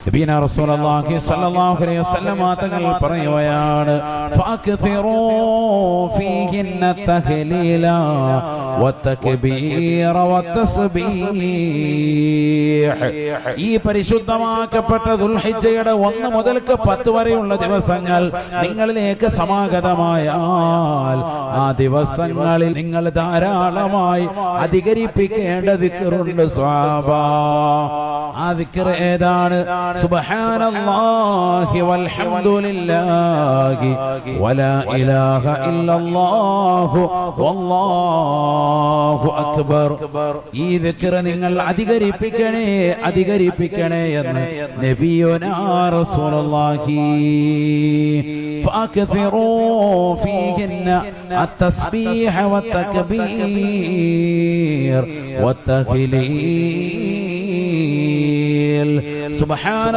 നബിയനാ റസൂലുള്ളാഹി സ്വല്ലല്ലാഹു അലൈഹി വസല്ലം തങ്ങൾ പറയുകയാണ് ഫഅക്തിറൂ ഫീഹിന്ന തഹ്ലീല വതക്ബീറ വതസ്ബീഹ്. ഈ പരിശുദ്ധമാക്കപ്പെട്ട ദുൽഹിജ്ജയുടെ 1 മുതൽ 10 വരെയുള്ള ദിവസങ്ങൾ നിങ്ങളിലേക്ക് സമാഗതമായാൽ ആ ദിവസങ്ങളിൽ നിങ്ങൾ ധാരാളമായി അധികരിപ്പിക്കേണ്ട ദിക്റുണ്ട് സ്വഹാബ. ആ ദിക്ർ ഏതാണ്? സുബ്ഹാനല്ലാഹി വൽഹംദുലില്ലാഹി വലാ ഇലാഹ ഇല്ലല്ലാഹു വല്ലാഹു അക്ബർ. ഈ ദിക്ർ നിങ്ങൾ അധികരിപ്പിക്കണേ എന്ന് നബിയുനാ റസൂലുള്ളാഹി. ഫഅക്സിറൂ ഫീഹിന്ന അത്തസ്ബീഹ വത്തക്ബീർ വത്തഹ്ലീൽ. സുബ്ഹാന